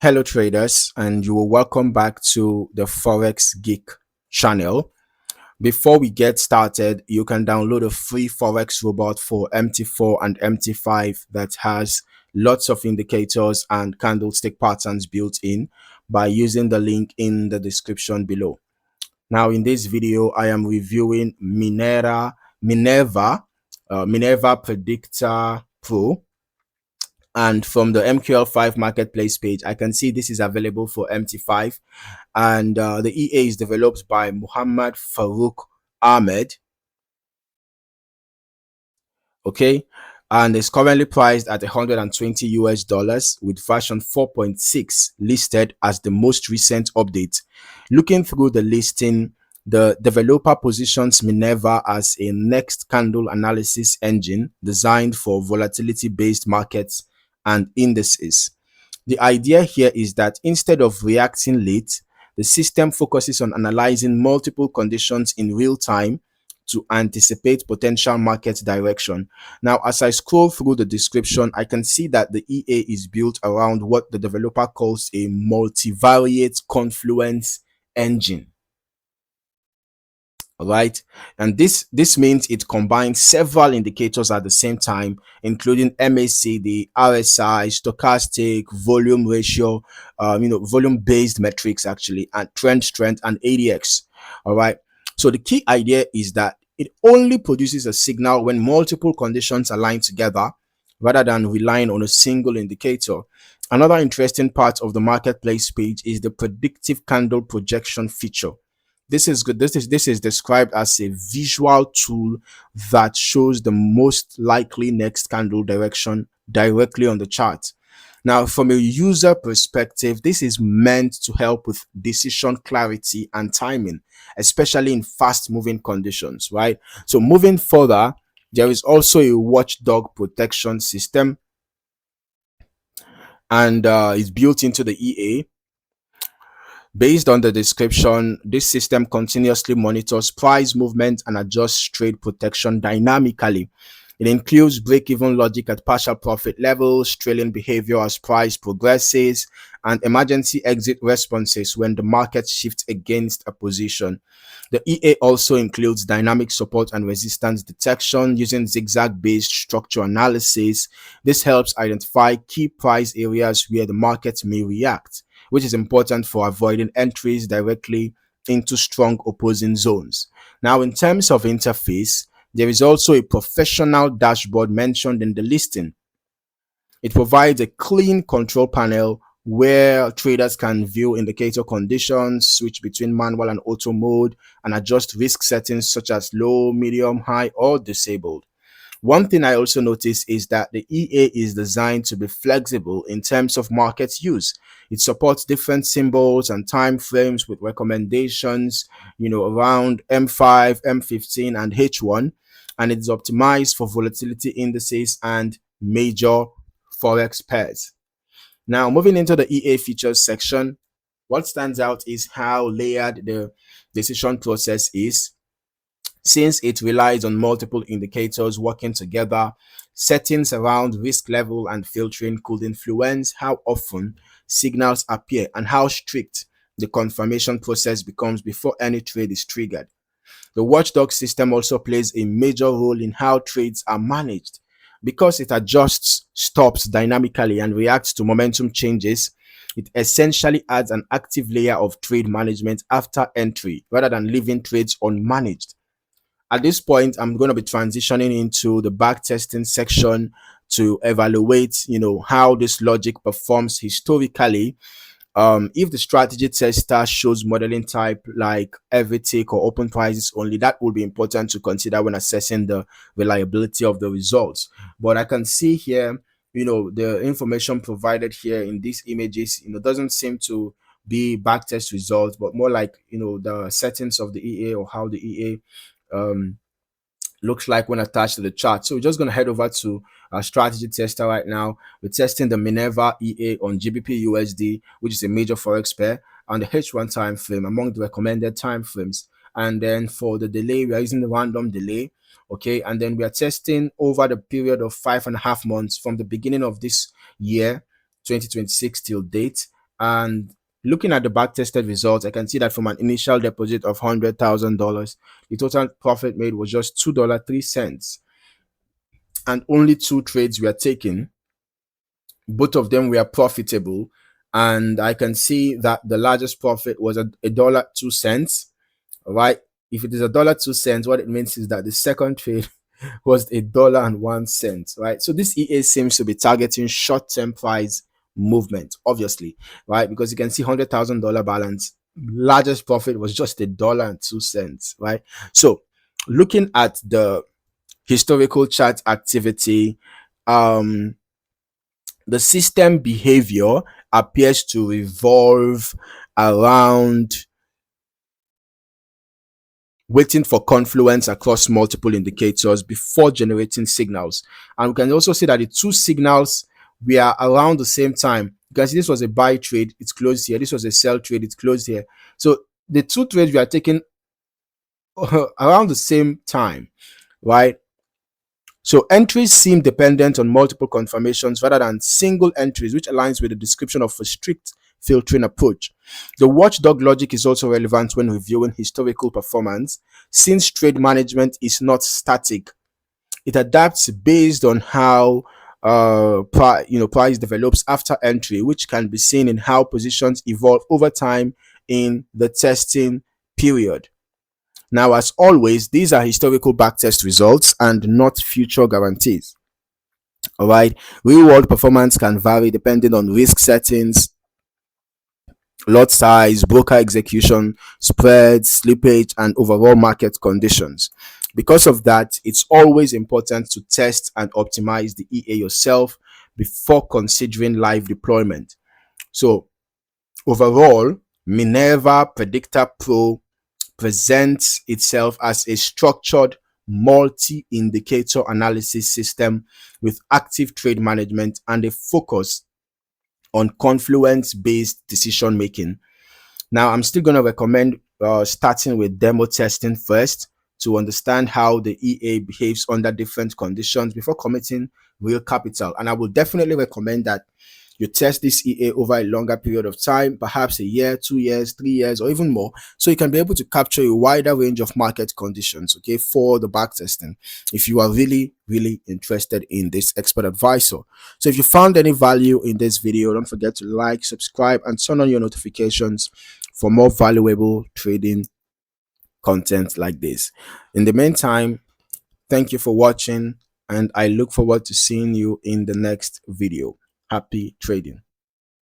Hello traders, and you are welcome back to the Forex Geek channel. Before we get started, you can download a free Forex robot for MT4 and MT5 that has lots of indicators and candlestick patterns built in by using the link in the description below. Now, in this video, I am reviewing Minerva Predicta Pro. And from the MQL5 Marketplace page, I can see this is available for MT5. And the EA is developed by Muhammad Farouk Ahmed. Okay. And is currently priced at 120 US dollars with version 4.6 listed as the most recent update. Looking through the listing, the developer positions Minerva as a next candle analysis engine designed for volatility based markets and indices. The idea here is that instead of reacting late, the system focuses on analyzing multiple conditions in real time to anticipate potential market direction. Now, as I scroll through the description, I can see that the EA is built around what the developer calls a multivariate Confluence engine. Right, and this means it combines several indicators at the same time, including MACD, RSI, stochastic, volume ratio, volume based metrics actually, and trend strength and ADX. All right, so the key idea is that it only produces a signal when multiple conditions align together rather than relying on a single indicator. Another interesting part of the marketplace page is the predictive candle projection feature. This is good. This is described as a visual tool that shows the most likely next candle direction directly on the chart. Now, from a user perspective, this is meant to help with decision clarity and timing, especially in fast moving conditions, right? So moving further, there is also a watchdog protection system, and it's built into the EA. Based on the description, this system continuously monitors price movement and adjusts trade protection dynamically. It includes break-even logic at partial profit levels, trailing behavior as price progresses, and emergency exit responses when the market shifts against a position. The EA also includes dynamic support and resistance detection using zigzag-based structure analysis. This helps identify key price areas where the market may react, which is important for avoiding entries directly into strong opposing zones. Now, in terms of interface, there is also a professional dashboard mentioned in the listing. It provides a clean control panel where traders can view indicator conditions, switch between manual and auto mode, and adjust risk settings such as low, medium, high, or disabled. One thing I also noticed is that the EA is designed to be flexible in terms of market use. It supports different symbols and time frames with recommendations, around M5, M15, and H1, and it's optimized for volatility indices and major Forex pairs. Now, moving into the EA features section, what stands out is how layered the decision process is. Since it relies on multiple indicators working together, settings around risk level and filtering could influence how often signals appear and how strict the confirmation process becomes before any trade is triggered. The watchdog system also plays a major role in how trades are managed. Because it adjusts stops dynamically and reacts to momentum changes, it essentially adds an active layer of trade management after entry rather than leaving trades unmanaged. At this point, I'm going to be transitioning into the back testing section to evaluate, how this logic performs historically. If the strategy tester shows modeling type like every tick or open prices only, that would be important to consider when assessing the reliability of the results. But I can see here, the information provided here in these images, doesn't seem to be backtest results, but more like, the settings of the EA or how the EA looks like when attached to the chart. So we're just going to head over to our strategy tester right now. We're testing the Minerva EA on GBP USD, which is a major forex pair, on the H1 time frame among the recommended time frames. And then for the delay, we are using the random delay. Okay, and then we are testing over the period of 5.5 months from the beginning of this year 2026 till date. And looking at the back-tested results, I can see that from an initial deposit of $100,000, the total profit made was just $2.03, and only 2 trades were taken. Both of them were profitable, and I can see that the largest profit was $1.02. Right? If it is $1.02, what it means is that the second trade was $1.01. Right? So this EA seems to be targeting short-term price movement, obviously, right? Because you can see $100,000 balance, largest profit was just $1.02. Right? So looking at the historical chart activity, the system behavior appears to revolve around waiting for confluence across multiple indicators before generating signals. And we can also see that the 2 signals were around the same time. You can see this was a buy trade, it's closed here. This was a sell trade, it's closed here. So the 2 trades we are taking around the same time, right? So entries seem dependent on multiple confirmations rather than single entries, which aligns with the description of a strict filtering approach. The watchdog logic is also relevant when reviewing historical performance, since trade management is not static. It adapts based on how price develops after entry, which can be seen in how positions evolve over time in the testing period. Now, as always, these are historical backtest results and not future guarantees. All right, real world performance can vary depending on risk settings, lot size, broker execution, spreads, slippage, and overall market conditions. Because of that, it's always important to test and optimize the EA yourself before considering live deployment. So, overall, Minerva Predicta Pro presents itself as a structured multi-indicator analysis system with active trade management and a focus on confluence-based decision making. Now, I'm still going to recommend starting with demo testing first to understand how the EA behaves under different conditions before committing real capital. And I would definitely recommend that you test this EA over a longer period of time, perhaps a year, 2 years, 3 years, or even more, so you can be able to capture a wider range of market conditions, okay, for the backtesting, if you are really, really interested in this expert advisor. So if you found any value in this video, don't forget to like, subscribe, and turn on your notifications for more valuable trading content like this. In the meantime, thank you for watching, and I look forward to seeing you in the next video. Happy trading.